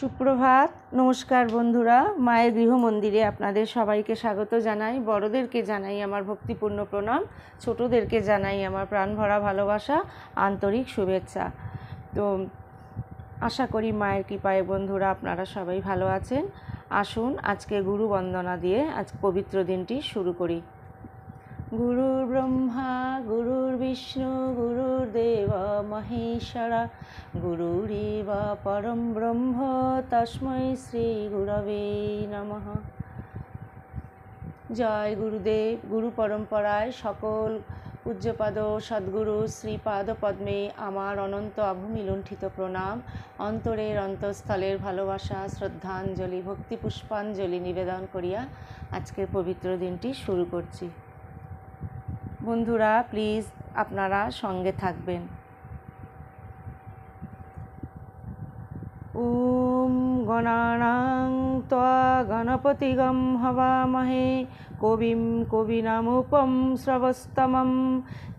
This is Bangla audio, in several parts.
সুপ্রভাত, নমস্কার বন্ধুরা। মায়ের গৃহ মন্দিরে আপনাদের সবাইকে স্বাগত জানাই। বড়দেরকে জানাই আমার ভক্তিপূর্ণ প্রণাম, ছোটদেরকে জানাই আমার প্রাণভরা ভালোবাসা, আন্তরিক শুভেচ্ছা। তো আশা করি মায়ের কৃপায় বন্ধুরা আপনারা সবাই ভালো আছেন। আসুন আজকে গুরু বন্দনা দিয়ে আজ পবিত্র দিনটি শুরু করি। গুরুর ব্রহ্মা গুরুর্বিষ্ণু গুরুর্দেব মহেশ্বরা গুরুরেব পরম ব্রহ্ম তস্मै শ্রী গুরবে নমঃ। জয় গুরুদেব। গুরু পরম্পরায় সকল পূজ্যপাদ সদ্গুরু শ্রীপাদ পদ্মে আমার অনন্ত অভূমি লুণ্ঠিত প্রণাম, অন্তরের অন্তঃস্থলের ভালোবাসা, শ্রদ্ধাঞ্জলি, ভক্তি পুষ্পাঞ্জলি নিবেদন করিয়া আজকের পবিত্র দিনটি শুরু করছি। বন্ধুরা প্লিজ আপনারা সঙ্গে থাকবেন। ওম গণানাং ত্বা গণপতিগম হবামহে কবিম কবিনামুপম শ্রবস্তমম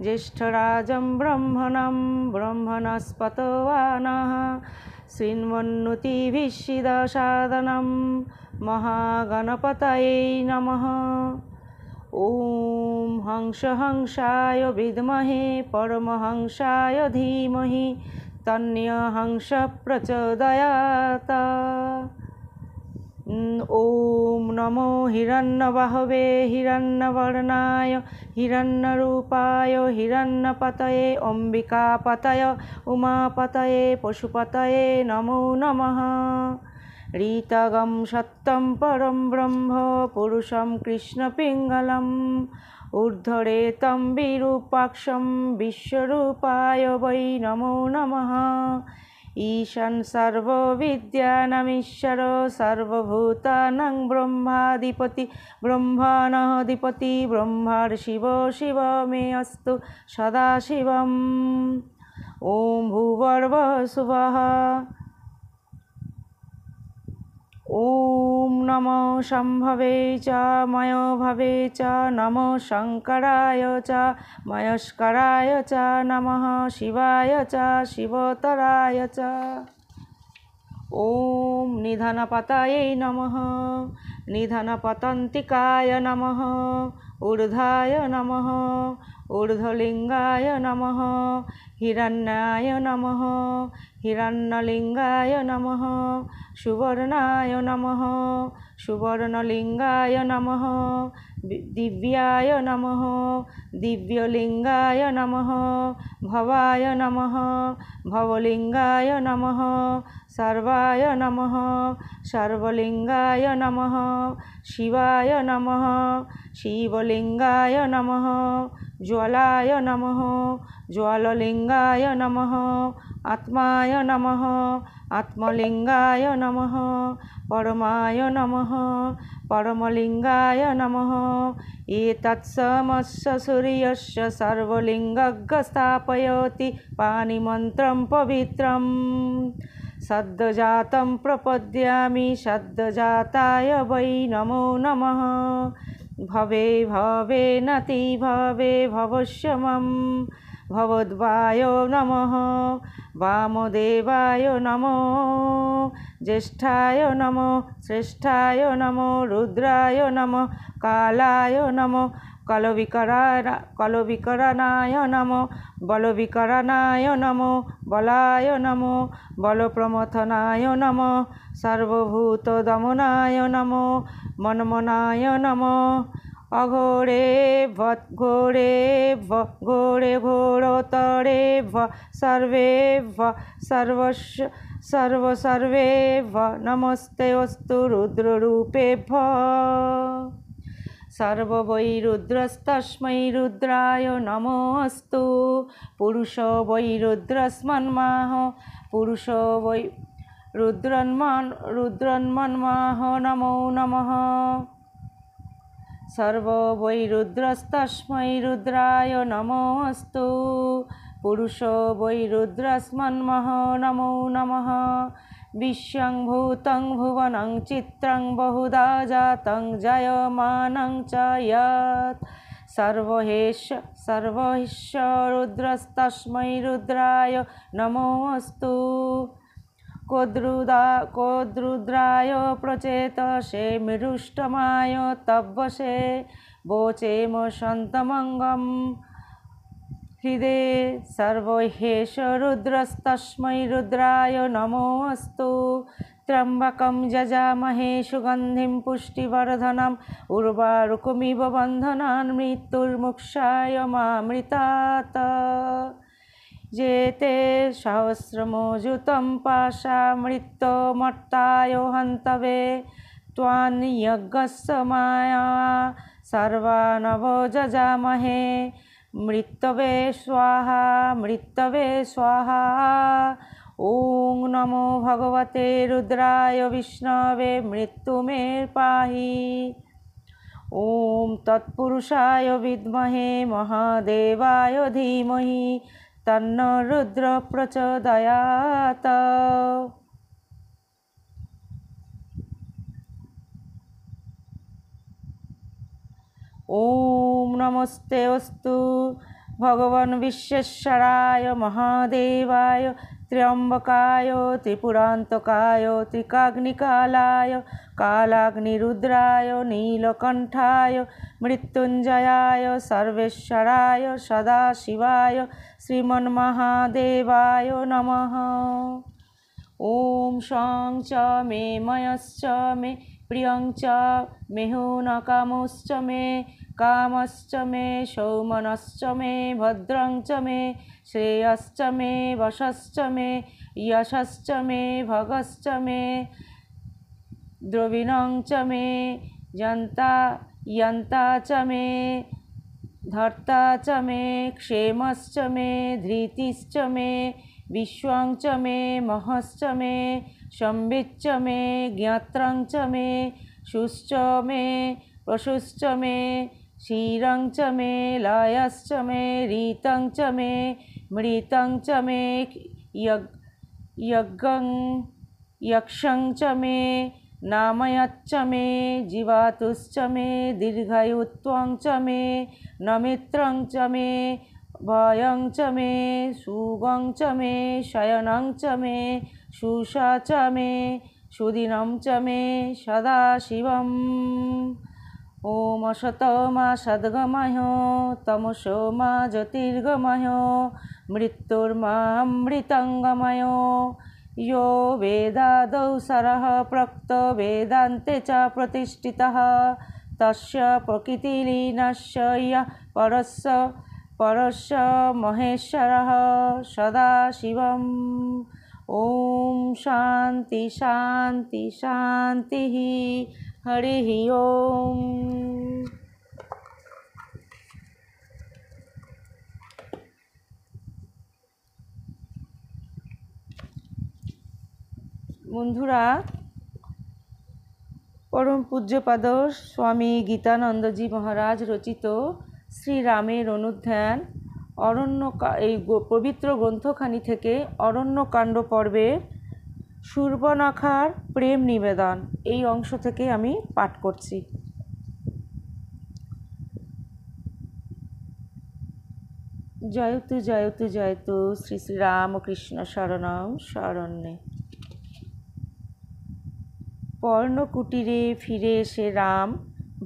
জ্যেষ্ঠরাজং ব্রহ্মণং ব্রহ্মণস্পতওয়ানঃ শৃণ্বন্নোতিভিঃসিদসাদনং মহাগণপতয়ে নমঃ। ওম হংসায় বিদ্মহে পরমহংসায় ধীমহি তন্নো হংস প্রচোদয়াৎ। ওম নমো হিরণ্যবাহবে হিরণ্যবর্ণায় হিরণ্যরূপায় হিরণ্যপতয়ে অম্বিকাপতয়ে উমাপতয়ে পশুপতয়ে নমো নমঃ। ঋতগম সত্যম পরম ব্রহ্ম পুরুষম কৃষ্ণপিঙ্গলম ঊর্ধ্বরেতম বিরূপাক্ষম বিশ্বরূপায় বৈ নমো নমঃ। ঈশান সর্ববিদ্যানামীশ্বর সর্বভূতানাং ব্রহ্মাধিপতি ব্রহ্মাণাধিপতি ব্রহ্মার শিব শিব মে অস্তু সদাশিবম। ওম ভূর্ভুবঃ সুবঃ। ওম নমো শম্ভবে চ ময়োভবে চ নমো শঙ্করায় চ ময়স্করায় চ নমঃ শিবায় চ শিবতরায় চ। ওম নিধনপতয়ে নমঃ নিধনপতন্তিকায় নমঃ ঊর্ধ্বায় নমঃ ঊর্ধ্বলিঙ্গায় নমঃ হিরণ্যায় নমঃ হিরণ্যলিঙ্গায় নমঃ সুবর্ণায় নমঃ সুবর্ণলিঙ্গায় নমঃ দিব্যায় নমঃ দিব্যলিঙ্গায় নমঃ ভবায় নমঃ ভবলিঙ্গায় নমঃ সর্বায় নমঃ সর্বলিঙ্গায় নমঃ শিবায় নমঃ শিবলিঙ্গায় নমঃ জ্বালায় নমঃ জ্বাললিঙ্গায় নমঃ আত্মায় নমঃ আত্মলিঙ্গায় নমঃ পরমায় নমঃ পরমলিঙ্গায় নমঃ। এতৎসমস্য সূর্যস্য সর্বলিঙ্গজ্ঞ স্থাপয়তি পানিমন্ত্রং পবিত্রং সদ্যজাতং প্রপদ্যামি সদ্যজাতায় বৈ নমো নমঃ। ভবে ভবে নতি ভবে ভবস্যমম ভবদ্বায় নমঃ বামদেবায় নমো জ্যেষ্ঠায় নমো শ্রেষ্ঠায় নমো রুদ্রায় নমো কালায় নমো কলবিকরণায় নমো বলবিকরণায় নমো বলায় নমো বলপ্রমথনায় নমো সর্বভূতদমনায় নমো মন্মনায় নমো। অঘোরে ঘোরে ঘোরে ঘোরতরে সর্বে সর্বস্ব সর্বসর্বে নমস্তে অস্তু রুদ্ররূপেভ্যঃ। সর্বৈ রুদ্রস্তস্मै রুদ্রায় নমো অস্তু পুরুষ বৈ রুদ্রস্মন্মাহ পুরুষ বৈ রুদ্রন্মন্মাহ নমো নমঃ। সর্ব বৈ রুদ্রস্তস্मै রুদ্রায় নমো অস্তু পুরুষ বৈ রুদ্রস্মন্মহ নমো নমঃ। বিশ্বং ভূতং ভুবনং চিত্রং বহুধা জাতং জায়মানং চ যৎ সর্বৈশ্ব রুদ্রস্তস্मै রুদ্রায় নমো অস্তু। কোদ্রুদ্রায় প্রচেতসে মৃষ্টমায় তব্বসে वोचेम शान्तमङ्गं हृदे सर्वहेश रुद्रस्तस्मै रुद्राय नमोऽस्तु त्र्यम्बकं जजामहे सुगन्धिं पुष्टिवर्धनम् उर्वारुकमिव बन्धनान् मृत्युर्मुक्षाय मामृतात् जेते सहस्रमोजुतं पाशामृत्युमर्ताय हन्तवे त्वान्यज्ञस्य माया सर्वानवो जजामहे मृत्तवे स्वाहा मृत्तवे स्वाहा। ॐ नमो भगवते रुद्राय विष्णवे मृत्युमे पाहि। ॐ तत्पुरुषाय विद्महे महादेवाय धीमहि तन्नो रुद्र प्रचोदयात्। ॐ नमस्ते अस्तु भगवान् विश्वेश्वराय महादेवाय त्र्यम्बकाय त्रिपुरान्तकाय त्रिकाग्निकालाय कालाग्निरुद्राय नीलकण्ठाय मृत्युञ्जयाय सर्वेश्वराय सदाशिवाय श्रीमन्महादेवाय नमः। ॐ शं च मे मयश्च मे प्रियं च मे हुनकामश्च मे कामश्च मे सौमनश्च मे भद्रं च मे श्रेयश्च मे वशश्च मे यशश्च मे भगश्च मे द्रविणं च मे यन्ता च मे धर्ता च मे क्षेमश्च मे धृतिश्च मे विश्वं च मे महश्च मे संविच्च मे ज्ञात्रं च मे शुश्च मे पशुश्च मे क्षीरं च मे लयश्च मे ऋतं च मे मृतं च मे यज्ञं यक्षं च मे नामयच्च मे जीवातुश्च मे दीर्घायुत्वं च मे नमित्रं च मे भयं च मे सुगं च मे शयनं च मे शुषा च मे सुदिनं च मे सदाशिवम्। ॐ असतो मा सद्गमय तमसो मा ज्योतिर्गमय मृत्युर्मामृतङ्गमय यो वेदादौ सरः प्रोक्तो वेदान्ते च प्रतिष्ठितः तस्य प्रकृतिलीनस्य यः परस्य महेश्वरः सदाशिवम्। ॐ शान्ति शान्ति शान्तिः। हरिः ओम्। বন্ধুরা, পরম পূজ্যপাদ স্বামী গীতানন্দজি মহারাজ রচিত শ্রীরামের অনুধ্যান এই পবিত্র গ্রন্থখানি থেকে অরণ্যকাণ্ড পর্বের শূর্পণখার প্রেম নিবেদন এই অংশ থেকে আমি পাঠ করছি। জয়তু জয়তু জয়তু শ্রী শ্রী রামকৃষ্ণ শরণং শরণ্যে। পর্ণকুটিরে ফিরে এসে রাম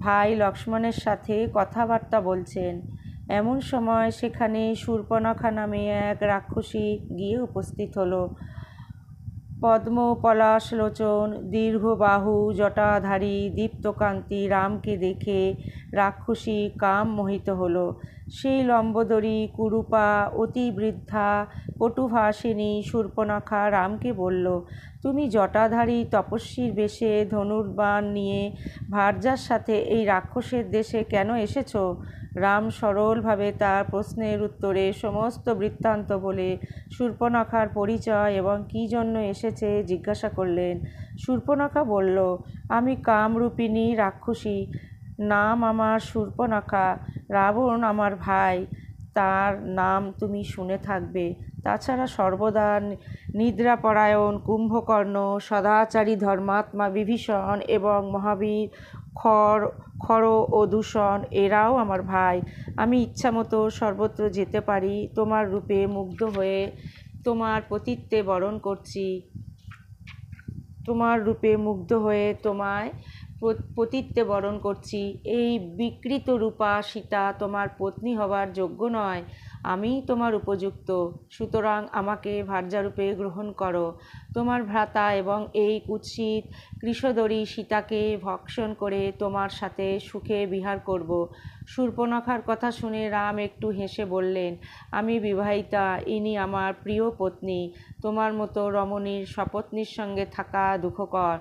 ভাই লক্ষ্মণের সাথে কথাবার্তা বলছেন। এমন সময় সেখানে শূর্পণখা নামে এক রাক্ষসী গিয়ে উপস্থিত হলো। পদ্ম পলাশ লোচন দীর্ঘ বাহু জটাধারী দীপ্তকান্তি রামকে দেখে রাক্ষসী কাম মোহিত হলো। সেই লম্বোদরী কুরূপা অতি বৃদ্ধা কটুভাষিনী শূর্পণখা রামকে বলল, তুমি জটাধারী তপস্বীর বেশে ধনুর্বাণ নিয়ে ভার্যার সাথে এই রাক্ষসের দেশে কেন এসেছ? রাম সরলভাবে তার প্রশ্নের উত্তরে সমস্ত বৃত্তান্ত বলে শূর্পণখার পরিচয় এবং কী জন্য এসেছে জিজ্ঞাসা করলেন। শূর্পণখা বলল, আমি কামরূপিণী রাক্ষসী, নাম আমার শূর্পণখা। রাবণ আমার ভাই, তার নাম তুমি শুনে থাকবে। তাছাড়া সর্বদা নিদ্রাপরায়ণ কুম্ভকর্ণ, সদাচারী ধর্মাত্মা বিভীষণ এবং মহাবীর খর ও দূষণ এরাও আমার ভাই। আমি ইচ্ছামতো সর্বত্র যেতে পারি। তোমার রূপে মুগ্ধ হয়ে তোমার পতিত্বে বরণ করছি। তোমার রূপে মুগ্ধ হয়ে তোমায় পতিত্বে বরণ করছি। এই বিকৃত রূপা সীতা তোমার পত্নী হবার যোগ্য নয়, আমিই তোমার উপযুক্ত, সুতরাং আমাকে ভার্যারূপে গ্রহণ করো। তোমার ভ্রাতা এবং এই কুৎসিত কৃশোদরী সীতাকে ভক্ষণ করে তোমার সাথে সুখে বিহার করব। শূর্পণখার কথা শুনে রাম একটু হেসে বললেন, আমি বিবাহিতা, ইনি আমার প্রিয় পত্নী। তোমার মতো রমণীর সপত্নীর সঙ্গে থাকা দুঃখকর।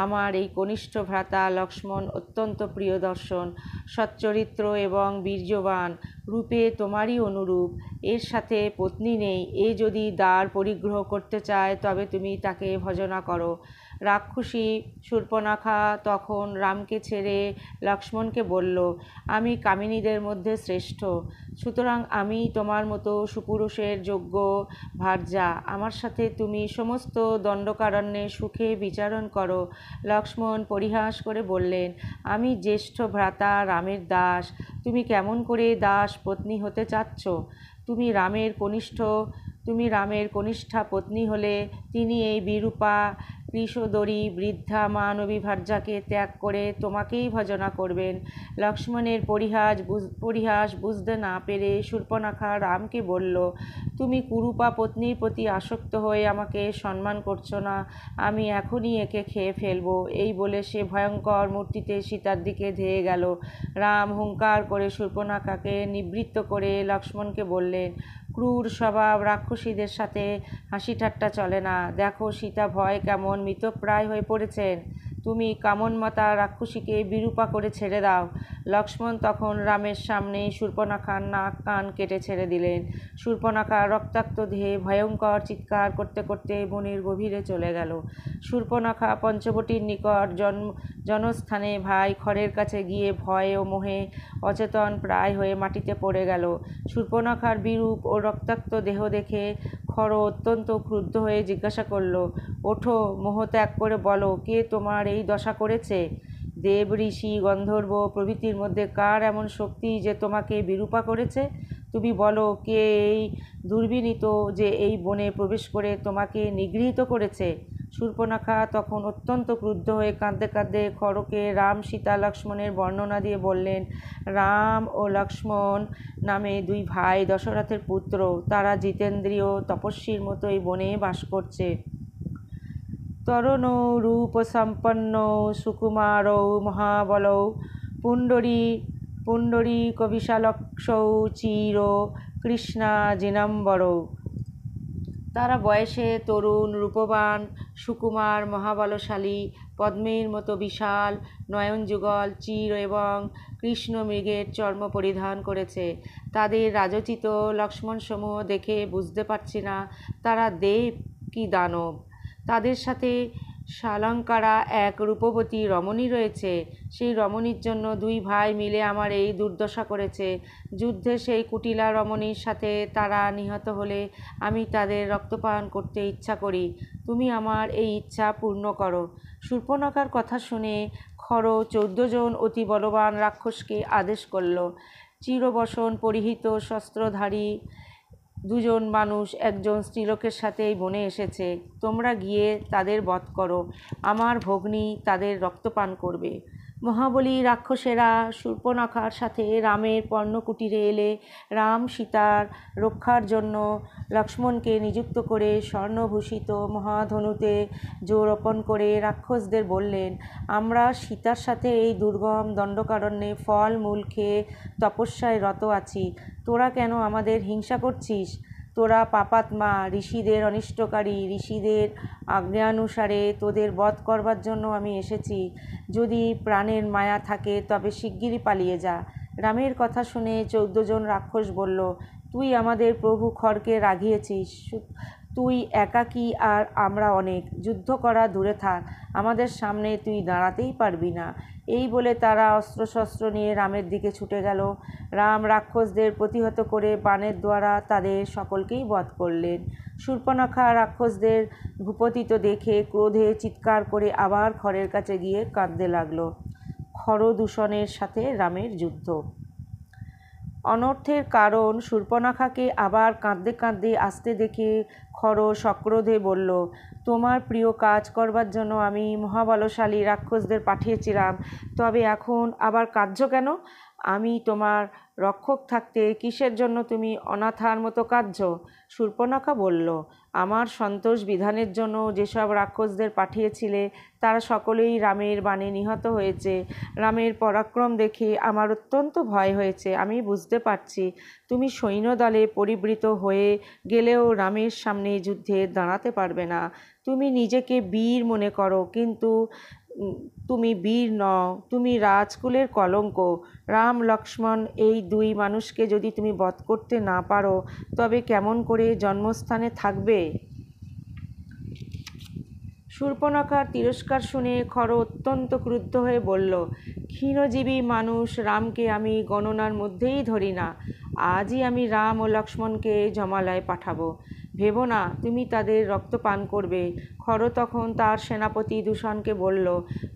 আমার এই কনিষ্ঠ ভ্রাতা লক্ষ্মণ অত্যন্ত প্রিয় দর্শন, সচ্চরিত্র এবং বীর্যবান, রূপে তোমারই অনুরূপ। এর সাথে পত্নী নেই, এ যদি দ্বার পরিগ্রহ করতে চায় তবে তুমি তাকে ভজনা করো। রাক্ষসী শূর্পণখা তখন রামকে ছেড়ে লক্ষ্মণকে বলল, আমি কামিনীদের মধ্যে শ্রেষ্ঠ, সুতরাং আমি তোমার মতো সুপুরুষের যোগ্য ভার্যা। আমার সাথে তুমি সমস্ত দণ্ডকারণ্যে সুখে বিচারণ করো। লক্ষ্মণ পরিহাস করে বললেন, আমি জ্যেষ্ঠ ভ্রাতা রামের দাস, তুমি কেমন করে দাস পত্নী হতে চাচ্ছ? তুমি রামের কনিষ্ঠা পত্নী হলে তিনি এই বিরূপা কৃশোদরী বৃদ্ধা মানবী ভার্যাকে ত্যাগ করে তোমাকেই ভজনা করবেন। লক্ষ্মণের পরিহাস বুঝতে না পেরে শূর্পণখা রামকে বলল, তুমি কুরূপা পত্নীর প্রতি আসক্ত হয়ে আমাকে সম্মান করছো না, আমি এখনই একে খেয়ে ফেলবো। এই বলে সে ভয়ঙ্কর মূর্তিতে সীতার দিকে ধেয়ে গেল। রাম হুঙ্কার করে শূর্পণখাকে নিবৃত্ত করে লক্ষ্মণকে বললেন, ক্রূর স্বভাব রাক্ষসীদের সাথে হাসি ঠাট্টা চলে না। দেখো সীতা ভয় কেমন মৃতপ্রায় হয়ে পড়েছেন, তুমি কামনমাতা রাক্ষসীকে বিরূপা করে ছেড়ে দাও। লক্ষ্মণ তখন রামের সামনে শূর্পণখার নাক কান কেটে ছেড়ে দিলেন। শূর্পণখা রক্তাক্ত দেহে ভয়ঙ্কর চিৎকার করতে করতে বনের গভীরে চলে গেল। শূর্পণখা পঞ্চবটির নিকট জনস্থানে ভাই খড়ের কাছে গিয়ে ভয়ে ও মোহে অচেতন প্রায় হয়ে মাটিতে পড়ে গেল। শূর্পণখার বিরূপ ও রক্তাক্ত দেহ দেখে খড় অত্যন্ত ক্রুদ্ধ হয়ে জিজ্ঞাসা করল, ওঠো, মোহ ত্যাগ করে বলো, কে তোমার এই দশা করেছে? দেব, ঋষি, গন্ধর্ব প্রভৃতির মধ্যে কার এমন শক্তি যে তোমাকে বিরূপা করেছে? তুমি বলো, কে এই দুর্বিনীত যে এই বনে প্রবেশ করে তোমাকে নিগৃহীত করেছে? শূর্পণখা তখন অত্যন্ত ক্রুদ্ধ হয়ে কাঁদতে কাঁদতে খড়কে রাম, সীতা, লক্ষ্মণের বর্ণনা দিয়ে বললেন, রাম ও লক্ষ্মণ নামে দুই ভাই, দশরথের পুত্র। তারা জিতেন্দ্রীয় তপস্বীর মতো এই বনে বাস করছে। তরুণ রূপসম্পন্ন সুকুমারৌ মহাবলৌ পুণ্ডরীকবিশালক্ষৌ চির কৃষ্ণাজিনাম্বরৌ। তারা বয়সে তরুণ, রূপবান, সুকুমার, মহাবলশালী, পদ্মের মতো বিশাল নয়নযুগল, চির এবং কৃষ্ণ মৃগের চর্ম পরিধান করেছে। তাদের রাজোচিত লক্ষ্মণসমূহ দেখে বুঝতে পারছি না তারা দেব কি দানব। তাদের সাথে শালঙ্কারা এক রূপবতী রমণী রয়েছে। সেই রমণীর জন্য দুই ভাই মিলে আমার এই দুর্দশা করেছে। যুদ্ধে সেই কুটিলা রমণীর সাথে তারা নিহত হলে আমি তাদের রক্তপান করতে ইচ্ছা করি। তুমি আমার এই ইচ্ছা পূর্ণ করো। শূর্পণখার কথা শুনে খড় 14 জন অতি বলবান রাক্ষসকে আদেশ করল। চিরবসন পরিহিত শস্ত্রধারী দুজন মানুষ একজন স্ত্রীলোকের সাথে এই বনে এসেছে। তোমরা গিয়ে তাদের বধ করো, আমার ভগ্নী তাদের রক্তপান করবে। মহাবলী রাক্ষসেরা শূর্পণখার সাথে রামের পর্ণকুটিরে এলে রাম সীতার রক্ষার জন্য লক্ষ্মণকে নিযুক্ত করে স্বর্ণভূষিত মহাধনুতে জোর অর্পণ করে রাক্ষসদের বললেন, আমরা সীতার সাথে এই দুর্গম দণ্ডকারণ্যে ফল মূল খেয়ে তপস্যায় রত আছি। তোরা কেন আমাদের হিংসা করছিস? তোরা পাপাত্মা, ঋষিদের অনিষ্টকারী। ঋষিদের আজ্ঞানুসারে তোদের বধ করবার জন্য আমি এসেছি। যদি প্রাণের মায়া থাকে তবে শিগগিরই পালিয়ে যা। রামের কথা শুনে 14 জন রাক্ষস বলল, তুই আমাদের প্রভু খড়কে রাগিয়েছিস। তুই একাকী আর আমরা অনেক, যুদ্ধ করা দূরে থাক, আমাদের সামনে তুই দাঁড়াতেই পারবি না। এই বলে তারা অস্ত্রশস্ত্র নিয়ে রামের দিকে ছুটে গেল। রাম রাক্ষসদের প্রতিহত করে বাণের দ্বারা তাদের সকলকেই বধ করলেন। শূর্পণখা রাক্ষসদের ভূপতিত দেখে ক্রোধে চিৎকার করে আবার খড়ের কাছে গিয়ে কাঁদতে লাগল। খড়দূষণের সাথে রামের যুদ্ধ। অনর্থের কারণ শূর্পণখাকে আবার কাঁদতে কাঁদতে আসতে দেখে খর সক্রোধে বলল, তোমার প্রিয় কাজ করবার জন্য আমি মহাবলশালী রাক্ষসদের পাঠিয়েছিলাম, তবে এখন আবার কাঁদছ কেন? আমি তোমার রক্ষক থাকতে কিসের জন্য তুমি অনাথার মতো কাঁদছ? শূর্পণখা বলল, আমার সন্তোষ বিধানের জন্য যেসব রাক্ষসদের পাঠিয়েছিলে তারা সকলেই রামের বাণে নিহত হয়েছে। রামের পরাক্রম দেখে আমার অত্যন্ত ভয় হয়েছে। আমি বুঝতে পারছি তুমি সৈন্যদলে পরিবৃত হয়ে গেলেও রামের সামনে যুদ্ধে দাঁড়াতে পারবে না। তুমি নিজেকে বীর মনে করো, কিন্তু তুমি বীর নও, তুমি রাজকুলের কলঙ্ক। রাম লক্ষ্মণ এই দুই মানুষকে যদি তুমি বধ করতে না পারো তবে কেমন করে জন্মস্থানে থাকবে? শূর্পণখার তিরস্কার শুনে খর অত্যন্ত ক্রুদ্ধ হয়ে বলল, ক্ষীণজীবী মানুষ রামকে আমি গণনার মধ্যেই ধরি না। আজই আমি রাম ও লক্ষ্মণকে জমালয়ে পাঠাবো। ভেবো না তুমি তাদের রক্ত পান করবে। খর তখন তার সেনাপতি দূষণকে বলল,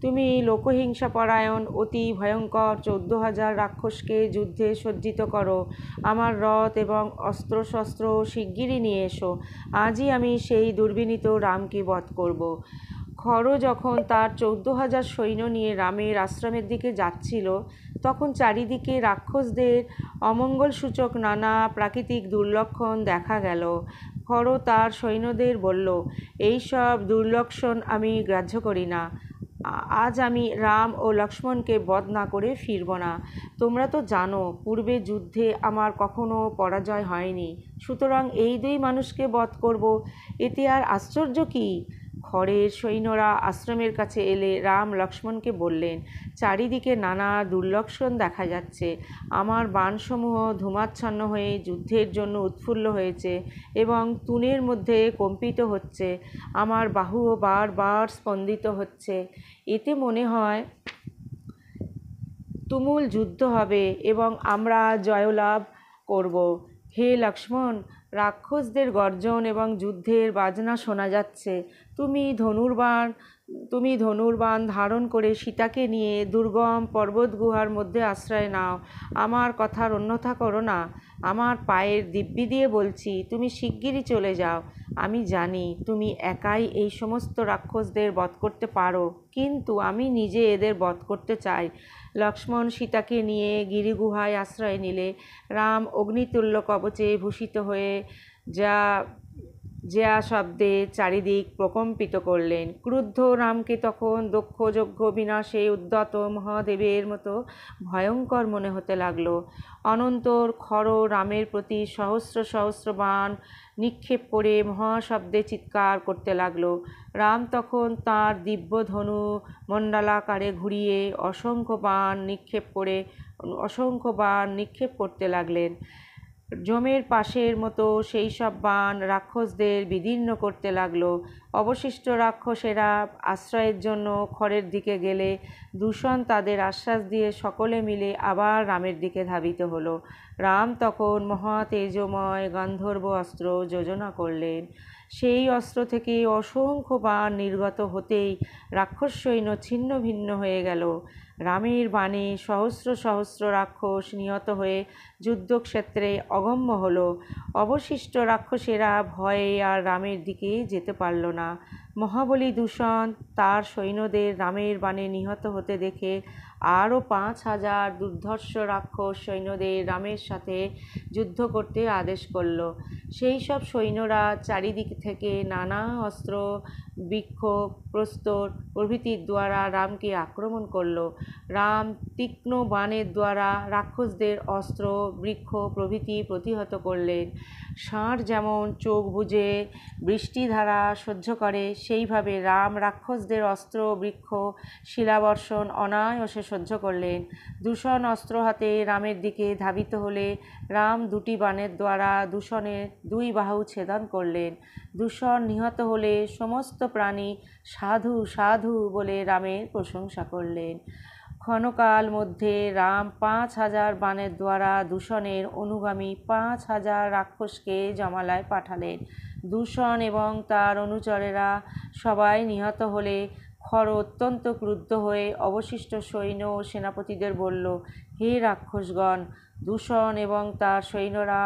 তুমি লোকহিংসাপরায়ণ অতি ভয়ঙ্কর 14,000 রাক্ষসকে যুদ্ধে সজ্জিত করো। আমার রথ এবং অস্ত্রশস্ত্র শিগগিরই নিয়ে এসো। আজই আমি সেই দুর্বিনীত রামকে বধ করব। খর যখন তার 14,000 সৈন্য নিয়ে রামের আশ্রমের দিকে যাচ্ছিল তখন চারিদিকে রাক্ষসদের অমঙ্গলসূচক নানা প্রাকৃতিক দুর্লক্ষণ দেখা গেল। খর তার সৈন্যদের বলল, এই সব দুর্লক্ষণ আমি গ্রাহ্য করি না। আজ আমি রাম ও লক্ষ্মণকে বধ না করে ফিরব না। তোমরা তো জানো পূর্বে যুদ্ধে আমার কখনো পরাজয় হয়নি, সুতরাং এই দুই মানুষকে বধ করব, এতে আর আশ্চর্য কী? খরের সৈন্যরা আশ্রমের কাছে এলে রাম লক্ষ্মণকে বললেন, চারিদিকে নানা দুর্লক্ষণ দেখা যাচ্ছে। আমার বাণসমূহ ধূমাচ্ছন্ন হয়ে যুদ্ধের জন্য উৎফুল্ল হয়েছে এবং তুনের মধ্যে কম্পিত হচ্ছে। আমার বাহুও বারবার স্পন্দিত হচ্ছে। এতে মনে হয় তুমুল যুদ্ধ হবে এবং আমরা জয়লাভ করব। হে লক্ষ্মণ, রাক্ষসদের গর্জন এবং যুদ্ধের বাজনা শোনা যাচ্ছে। তুমি ধনুর্বাণ ধারণ করে সীতাকে নিয়ে দুর্গম পর্বত গুহার মধ্যে আশ্রয় নাও। আমার কথার অন্যথা করো না। আমার পায়ের দিব্যি দিয়ে বলছি, তুমি শিগগিরই চলে যাও। আমি জানি তুমি একাই এই সমস্ত রাক্ষসদের বধ করতে পারো, কিন্তু আমি নিজে এদের বধ করতে চাই। লক্ষ্মণ সীতাকে নিয়ে গিরিগুহায় আশ্রয় নিলে রাম অগ্নিতুল্য কবচে ভূষিত হয়ে যা শব্দে চারিদিক প্রকম্পিত করলেন। ক্রুদ্ধ রামকে তখন দক্ষ যজ্ঞ বিনাশে উদ্যত মহাদেবের মতো ভয়ঙ্কর মনে হতে লাগলো। অনন্তর খর রামের প্রতি সহস্র সহস্র বাণ নিক্ষেপ করে মহাশব্দে চিৎকার করতে লাগলো। রাম তখন তাঁর দিব্য ধনু মণ্ডলাকারে ঘুরিয়ে অসংখ্য বাণ নিক্ষেপ করতে লাগলেন। যমের পাশের মতো সেই সব বাণ রাক্ষসদের বিদীর্ণ করতে লাগলো। অবশিষ্ট রাক্ষসেরা আশ্রয়ের জন্য খরের দিকে গেলে দূষণ তাদের আশ্বাস দিয়ে সকলে মিলে আবার রামের দিকে ধাবিত হলো। রাম তখন মহা তেজময় গান্ধর্ব অস্ত্র যোজনা করলেন। সেই অস্ত্র থেকে অসংখ্য বাণ নির্গত হতেই রাক্ষস সৈন্য ছিন্ন ভিন্ন হয়ে গেল। রামের বাণে সহস্র সহস্র রাক্ষস নিহত হয়ে যুদ্ধক্ষেত্রে অগম্য হলো। অবশিষ্ট রাক্ষসেরা ভয়ে আর রামের দিকে যেতে পারল না। মহাবলী দূষণ তার সৈন্যদের রামের বাণে নিহত হতে দেখে আরও 5,000 দুর্ধর্ষ রাক্ষস সৈন্যদের রামের সাথে যুদ্ধ করতে আদেশ করল। সেই সব সৈন্যরা চারিদিক থেকে নানা অস্ত্র, বৃক্ষ, প্রস্তর প্রভৃতির দ্বারা রামকে আক্রমণ করল। রাম তীক্ষ্ণ বাণের দ্বারা রাক্ষসদের অস্ত্র, বৃক্ষ প্রভৃতি প্রতিহত করলেন। ষাঁড় যেমন চোখ বুজে বৃষ্টিধারা সহ্য করে, সেইভাবে রাম রাক্ষসদের অস্ত্র, বৃক্ষ, শিলাবর্ষণ অনায়াসে সহ্য করলেন। দূষণ অস্ত্র হাতে রামের দিকে ধাবিত হলে রাম দুটি বাণের দ্বারা দূষণের 2 বাহু ছেদন করলেন। দূষণ নিহত হলে সমস্ত প্রাণী সাধু সাধু বলে রামের প্রশংসা করলেন। ক্ষণকাল মধ্যে রাম 5,000 বাণের দ্বারা দূষণের অনুগামী 5,000 রাক্ষসকে জমালয়ে পাঠালেন। দূষণ এবং তার অনুচরেরা সবাই নিহত হলে খর অত্যন্ত ক্রুদ্ধ হয়ে অবশিষ্ট সৈন্য ও সেনাপতিদের বলল, হে রাক্ষসগণ, দূষণ এবং তার সৈন্যরা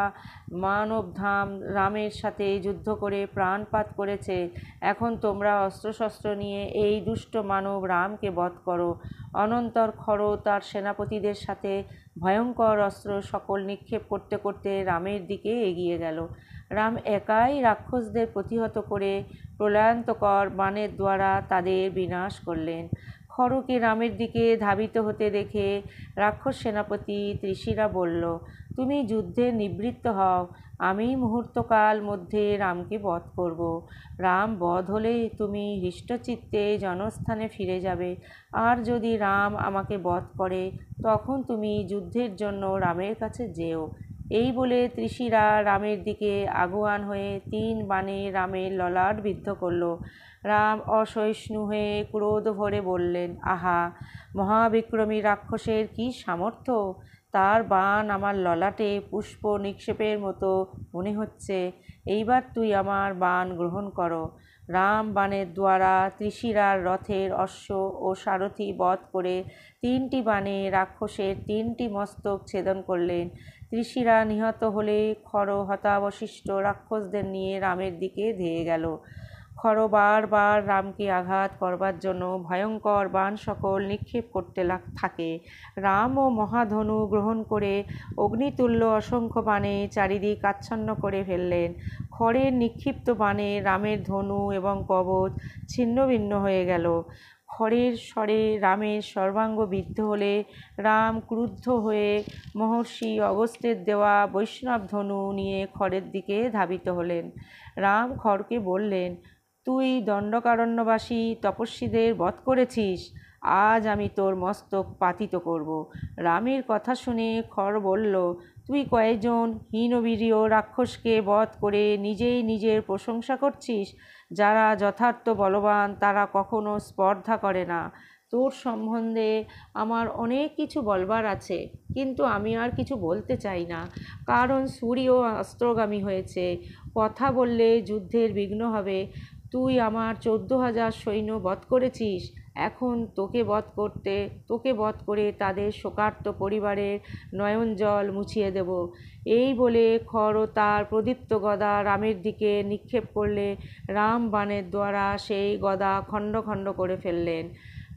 মানবধাম রামের সাথে যুদ্ধ করে প্রাণপাত করেছে। এখন তোমরা অস্ত্রশস্ত্র নিয়ে এই দুষ্ট মানব রামকে বধ করো। অনন্তর খর তার সেনাপতিদের সাথে ভয়ঙ্কর অস্ত্র সকল নিক্ষেপ করতে করতে রামের দিকে এগিয়ে গেল। রাম একাই রাক্ষসদের প্রতিহত করে প্রলয়ান্তকর বাণের দ্বারা তাদের বিনাশ করলেন। খরকে রামের দিকে ধাবিত হতে দেখে রাক্ষস সেনাপতি ত্রিশিরা বলল, তুমি যুদ্ধে নিবৃত্ত হও, আমি মুহূর্তকাল মধ্যে রামকে বধ করব। রাম বধ হলে তুমি হৃষ্টচিত্তে জনস্থানে ফিরে যাবে, আর যদি রাম আমাকে বধ করে তখন তুমি যুদ্ধের জন্য রামের কাছে যেও। এই বলে ত্রিশিরা রামের দিকে আগুয়ান হয়ে 3 বাণে রামের ললাট বিদ্ধ করল। রাম অসহিষ্ণু হয়ে ক্রোধ ভরে বললেন, আহা, মহাবিক্রমী রাক্ষসের কি সামর্থ্য! তার বাণ আমার ললাটে পুষ্প নিক্ষেপের মতো মনে হচ্ছে। এইবার তুই আমার বাণ গ্রহণ করো। রাম বাণের দ্বারা ত্রিশিরার রথের অশ্ব ও সারথি বধ করে 3টি বাণে রাক্ষসের 3টি মস্তক ছেদন করলেন। ত্রিশিরা নিহত হলে খর হতাবশিষ্ট রাক্ষসদের নিয়ে রামের দিকে ধেয়ে গেল। খর বারবার রামকে আঘাত করবার জন্য ভয়ঙ্কর বাণ সকল নিক্ষেপ করতে থাকে। রামও মহাধনু গ্রহণ করে অগ্নিতুল্য অসংখ্য বাণে চারিদিক আচ্ছন্ন করে ফেললেন। খড়ের নিক্ষিপ্ত বাণে রামের ধনু এবং কবচ ছিন্নভিন্ন হয়ে গেল। খড়ের স্বরে রামের সর্বাঙ্গ বিদ্ধ হলে রাম ক্রুদ্ধ হয়ে মহর্ষি অগস্ত্যের দেওয়া বৈষ্ণব ধনু নিয়ে খড়ের দিকে ধাবিত হলেন। রাম খড়কে বললেন, তুই দণ্ডকারণ্যবাসী তপস্বীদের বধ করেছিস, আজ আমি তোর মস্তক পাতিত করব। রামের কথা শুনে খড় বলল, তুই কয়েকজন হীনবীর্য রাক্ষসকে বধ করে নিজেই নিজের প্রশংসা করছিস। যারা যথার্থ বলবান তারা কখনো স্পর্ধা করে না। তোর সম্বন্ধে আমার অনেক কিছু বলবার আছে, কিন্তু আমি আর কিছু বলতে চাই না, কারণ সূর্য অস্ত্রগামী হয়েছে। কথা বললে যুদ্ধের বিঘ্ন হবে। তুই আমার 14,000 সৈন্য বধ করেছিস, এখন তোকে বধ করে তাদের শোকার্ত পরিবারের নয়ন জল মুছিয়ে দেব। এই বলে খড় তার প্রদীপ্ত গদা রামের দিকে নিক্ষেপ করলে রাম বাণের দ্বারা সেই গদা খণ্ড খণ্ড করে ফেললেন।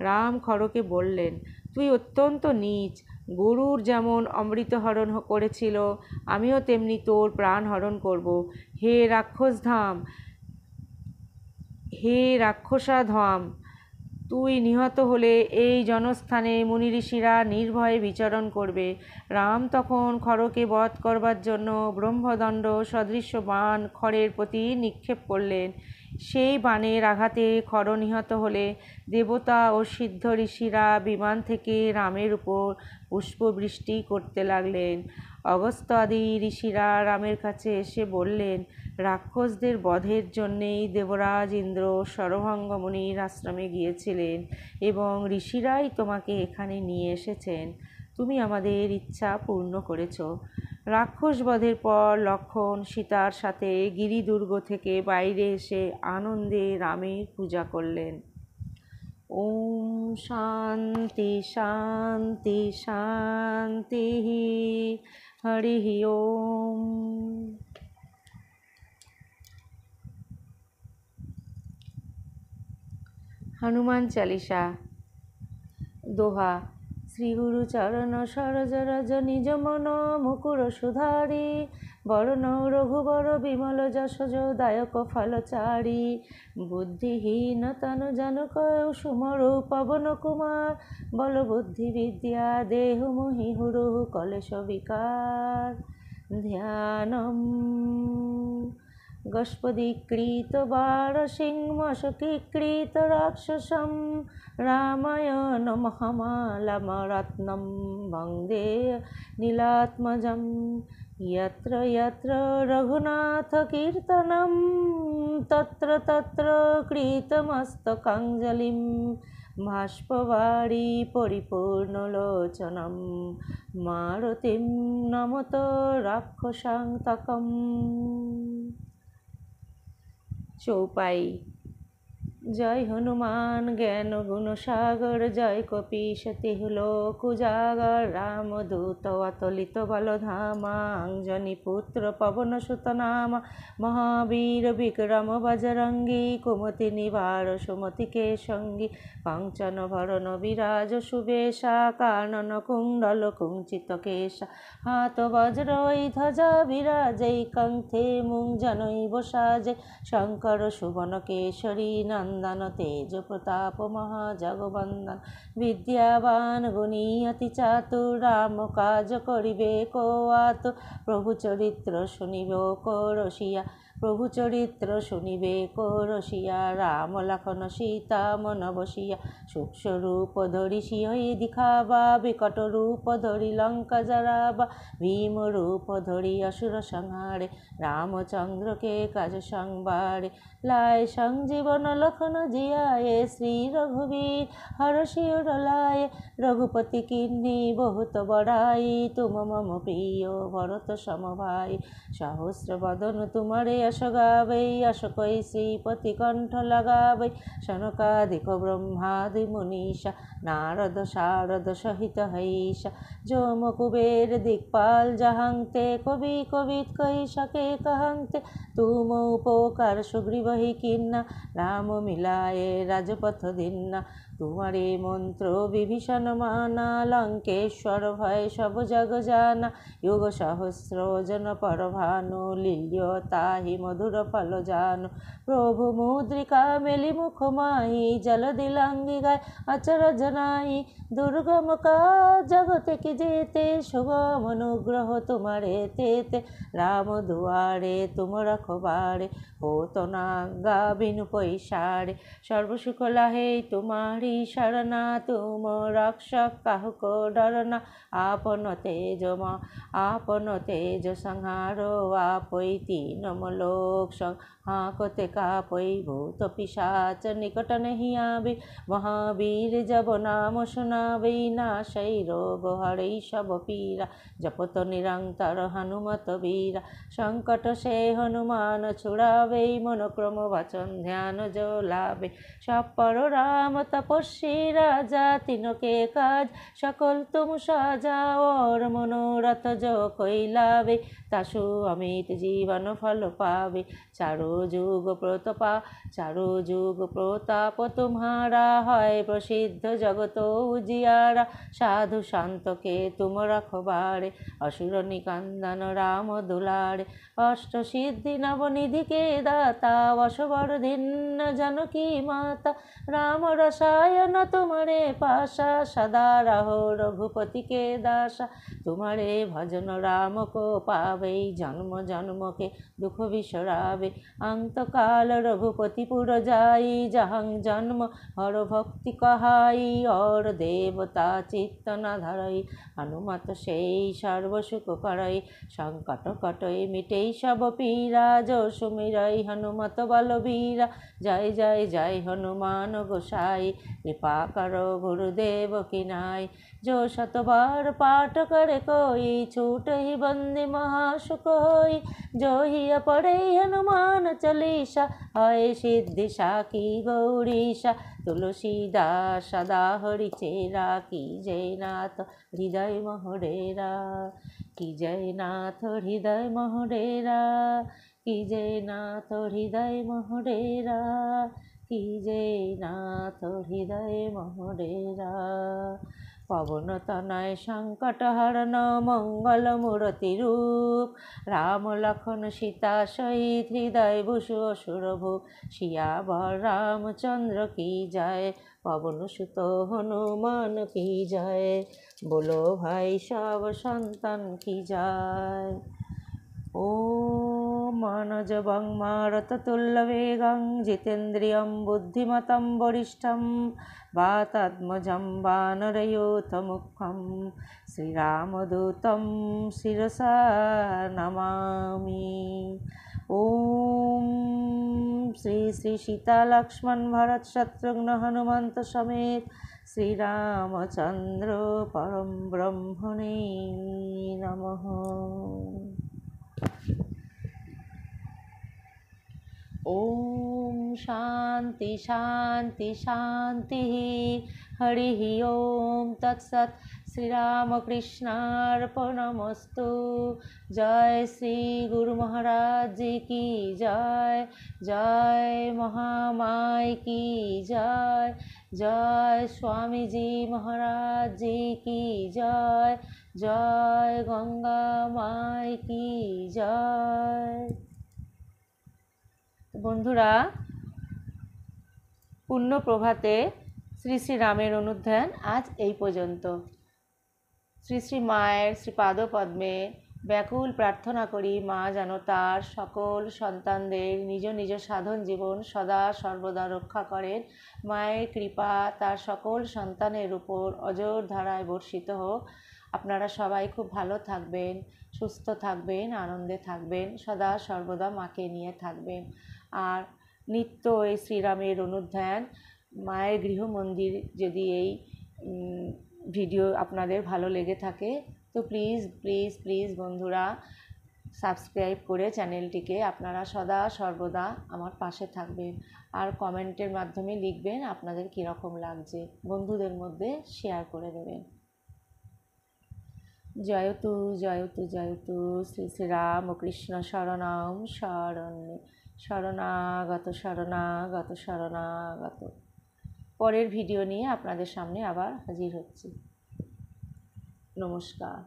রাম খড়কে বললেন, তুই অত্যন্ত নীচ। গরুর যেমন অমৃত হরণ করেছিল, আমিও তেমনি তোর প্রাণ হরণ করব। হে রাক্ষসাধ্বম, তুই নিহত হলে এই জনস্থানে মুনি ঋষিরা নির্ভয়ে বিচরণ করবে। রাম তখন খড়কে বধ করবার জন্য ব্রহ্মদণ্ড সদৃশ বাণ খড়ের প্রতি নিক্ষেপ করলেন। সেই বাণের আঘাতে খড় নিহত হলে দেবতা ও সিদ্ধ ঋষিরা বিমান থেকে রামের উপর পুষ্পবৃষ্টি করতে লাগলেন। অগস্ত্য আদি ঋষিরা রামের কাছে এসে বললেন, রাক্ষসদের বধের জন্যেই দেবরাজ ইন্দ্র শরভঙ্গ মুনির আশ্রমে গিয়েছিলেন এবং ঋষিরাই তোমাকে এখানে নিয়ে এসেছেন। তুমি আমাদের ইচ্ছা পূর্ণ করেছ। রাক্ষস বধের পর লক্ষ্মণ সীতার সাথে গিরিদুর্গ থেকে বাইরে এসে আনন্দে রামের পূজা করলেন। ওম শান্তি শান্তি শান্তি। হরি ওম। হনুমান চালিসা। দোহা। শ্রী গুরু চরণ সরজ রজ নিজ মন মুকুর সুধারি, বরণ রঘুবর বিমল যশজ দায়ক ফলচারি, বুদ্ধিহীন তনু জানক সুমরু পবন কুমার, বল বুদ্ধি বিদ্যা দেহু মোহি হুরু কলেশ বিকার, ধ্যানম গোষ্পদীকৃত বারসিংহশকীকৃত রাক্ষসম, রামায়ণ মহামালামরত্নম বন্দে নীলাত্মজম, यत्र यत्र रघुनाथ कीर्तनं तत्र तत्र कृतमस्तकाञ्जलिं, बाष्पवारी परिपूर्णलोचनं मारुतिं नमत राक्षसान्तकम्। चौपाई। জয় হনুমান জ্ঞান গুণ সাগর, জয় কপীশতি লোক উজাগর, রামদূত অতলিত বলধামা, অঞ্জনি পুত্র পবন সুত নামা, মহাবীর বিক্রম বজরঙ্গী, কুমতি নিবার সুমতি কে সঙ্গী, কাঞ্চন ভরণ বিরাজ সুবেশা, কানন কুণ্ডল কুঞ্চিত কেশা, হাত বজ্র ধ্বজা বিরাজৈ, কণ্ঠে মুঞ্জনৈব সাজে, শঙ্কর সুবন কেশরী নন্দন, তেজ প্রতাপ মহাজগবন্দন, বিদ্যাবান গুণী অতি চাতুর, রাম কাজ করিবে কো আতুর, প্রভু চরিত্র শুনিবে কো রসিয়া, প্রভু চরিত্র শুনিবে কো রসিয়া, রাম লক্ষণ সীতা মন বসিয়া, সূক্ষ্ম রূপ ধরি সিংহই দিখাবা, বিকট রূপ ধরি লঙ্কা জরাবা, ভীম রূপ ধরি অসুর সংহারে, রামচন্দ্রকে কাজ সংবারে, লাই সংজীবন লক্ষণ জিয়ায়ে, শ্রী রঘুবীর হরষি লায়ে, রঘুপতি কিন্নি বহুত বড়াই, তুম মম প্রিয় ভরত সমভাই, সহস্র বদন তুমারে यश गावै, यश कोई श्रीपति कंठ लगावै, शनकादिक ब्रह्मादि मुनीषा, नारद शारद सहित हईषा, जोम कुबेर दिक्पाल जहांते, कवि कवित कही सके कहंते, तुम उपकार सुग्रीव ही किन्ना, राम मिलाए राजपथ दिन्ना, तुम्हारे मंत्र विभीषण माना, लंकेश्वर भय सब जग जाना, युग सहस्र जन पर भानु, लील्य ताहि मधुर फल जानु, प्रभु मुद्रिका मेली मुख माही, जल दिलांगी गाय अचरज नाही, दुर्गम का जगत की जेते, सुगम अनुग्रह तुम्हारे तेते, राम दुआरे तुम रखबारे, हो तो नागा बिनु पैसारे, सर्वसुख लाहे तुम्हारी शरणा, तुम रक्षक काहु को डरना, आपन तेज संहारो, आपै तीनम लोक संहाकते कापै, भूत पिशाच निकट नहीं आवे, महावीर जब नाम सुनावे, नाशै रोग हरै सब पीरा, जपत निरंतर हनुमत वीरा, संकट से हनुमान छुड़ावे, मनोक्रम वचन ध्यान जो लावे, सब पर राम तपस्वी राजा, तिनके काज सकल तुम साजाओ, और मनोरथ जो कोई लावे, तासु अमित जीवन फल पावे, चारो जुग प्रताप तुम्हारा, है प्रसिद्ध जगत उजियारा, साधु संत के तुम रखबारे, असुर निकंदन राम दुलारे, अष्ट सिद्धि नवनिधि के दाता, वशवर्धिन जानकी माता, राम रसायन तुम्हारे पासा, सदा रहो रघुपति के दासा, तुम्हारे भजन राम को पावे, जन्म जन्म के दुख बिसरावे, अंत काल रघुपति पुर जाई, जहाँ जन्म हर भक्ति कहाई, और देवता चित्त न धरई, हनुमत से सर्व सुख करई, संकट कटई मिटई सब पीरा, जो सुमिरई हनुमत बलबीरा, जय जय जय हनुमान गोसाई, कृपा करो गुरुदेव की नाई, जो शतबार पाठ करे कोई, छूट ही बंदी महासुख होई, जो ही पढ़े हनुमान चालीसा, है सिद्धि साकी गौरीशा, तुलसीदास सदा हरि चेरा, की जय नाथ हृदय मोहरेरा, की जय नाथ हृदय मोहरेरा, की जय नाथ हृदय मोहरेरा, की जय नाथ हृदय मोहरेरा, पवन तनय संकट हरण मंगल मूर्ति रूप, राम लखन सीता सहित हृदय भूषु असुरभूप, सियावर रामचंद्र की जय, पवन सुत हनुमान की जय, बोलो भाई सब संतान की जय। ओम मनोजवं मारुततुल्यवेगं, जितेन्द्रियं बुद्धिमतं वरिष्ठं, वातात्मजं वानरयूथमुख्यं, श्रीरामदूतं शिरसा नमामि। ओम श्री श्री सीता लक्ष्मण भरत शत्रुघ्न हनुमंत समेत श्री रामचंद्र परम ब्रह्मणे नमः। ओम शांति शांति शांति। हरि ओम तत्सत। श्री रामकृष्णार्पणमस्तु। जय श्री गुरु महाराज जी की जय। जय महामाई की जय। जय स्वामी जी महाराज जी की जय। जय गंगा माई की जय। বন্ধুরা, পূর্ণ প্রভাতে শ্রী শ্রী রামের অনুধ্যান আজ এই পর্যন্ত। শ্রী শ্রী মায়ের শ্রীপাদপদ্মে ব্যাকুল প্রার্থনা করি, মা যেন তার সকল সন্তানদের নিজ নিজ সাধন জীবন সদা সর্বদা রক্ষা করেন। মায়ের কৃপা তার সকল সন্তানের উপর অজর ধারায় বর্ষিত হোক। আপনারা সবাই খুব ভালো থাকবেন, সুস্থ থাকবেন, আনন্দে থাকবেন, সদা সর্বদা মাকে নিয়ে থাকবেন। আর নিত্য এই শ্রীরামের অনুধ্যান, মায়ের গৃহমন্দির যদি এই ভিডিও আপনাদের ভালো লেগে থাকে তো প্লিজ প্লিজ প্লিজ বন্ধুরা সাবস্ক্রাইব করে চ্যানেলটিকে আপনারা সদা সর্বদা আমার পাশে থাকবেন। আর কমেন্টের মাধ্যমে লিখবেন আপনাদের কীরকম লাগছে, বন্ধুদের মধ্যে শেয়ার করে দেবেন। জয়তু জয়তু জয়তু শ্রী শ্রী রামকৃষ্ণ শরণম শরণ্যে। শরণাগত শরণাগত শরণাগত। পরের ভিডিও নিয়ে আপনাদের সামনে আবার হাজির হচ্ছি। নমস্কার।